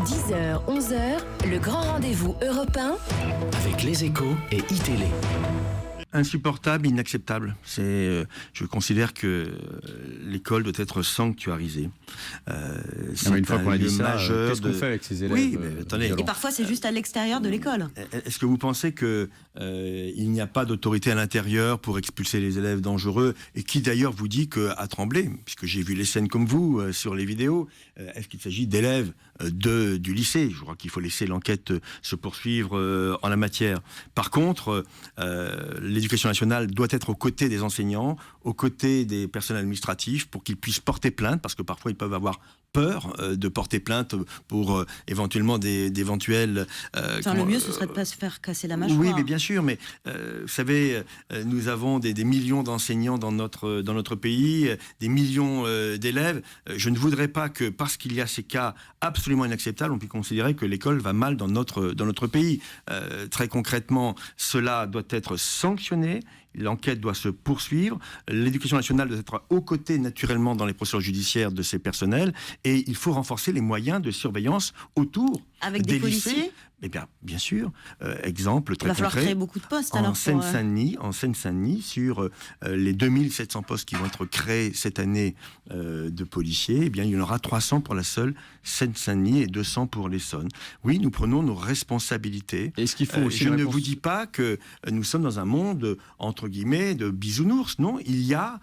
10h, 11h, le grand rendez-vous européen avec les Échos et iTélé. Insupportable, inacceptable. Je considère que l'école doit être sanctuarisée. Une fois qu'on a dit ça, qu'est-ce qu'on de... fait avec ces élèves Oui, mais attendez. violents ? Et parfois, c'est juste à l'extérieur de l'école. Est-ce que vous pensez que il n'y a pas d'autorité à l'intérieur pour expulser les élèves dangereux, et qui d'ailleurs vous dit qu'à Tremblay, puisque j'ai vu les scènes comme vous sur les vidéos, est-ce qu'il s'agit d'élèves du lycée? Je crois qu'il faut laisser l'enquête se poursuivre en la matière. Par contre, l'éducation nationale doit être aux côtés des enseignants, aux côtés des personnels administratifs, pour qu'ils puissent porter plainte, parce que parfois ils peuvent avoir peur de porter plainte pour éventuellement d'éventuels... le mieux, ce serait de ne pas se faire casser la mâchoire. Oui, mais bien sûr, mais vous savez, nous avons des millions d'enseignants dans notre pays, des millions d'élèves. Je ne voudrais pas que, parce qu'il y a ces cas absolument inacceptables, on puisse considérer que l'école va mal dans notre pays. Très concrètement, cela doit être sanctionné. L'enquête doit se poursuivre. L'éducation nationale doit être aux côtés, naturellement, dans les procédures judiciaires de ces personnels. Et il faut renforcer les moyens de surveillance autour avec des des policiers. lycées. Eh bien sûr. Exemple très concret. Il va falloir créer beaucoup de postes en alors. Seine-Saint-Denis, sur les 2700 postes qui vont être créés cette année de policiers, eh bien, il y en aura 300 pour la seule Seine-Saint-Denis et 200 pour l'Essonne. Oui, nous prenons nos responsabilités. Est-ce qu'il faut aussi je ne vous dis pas que nous sommes dans un monde, entre guillemets, de bisounours. Non, il y a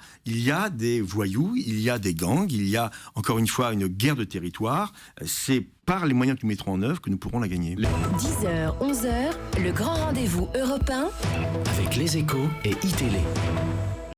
des voyous, il y a des gangs, il y a, encore une fois, une guerre de territoire. C'est par les moyens que nous mettrons en œuvre que nous pourrons la gagner. 10h, 11h, le grand rendez-vous européen Avec les Échos et iTélé.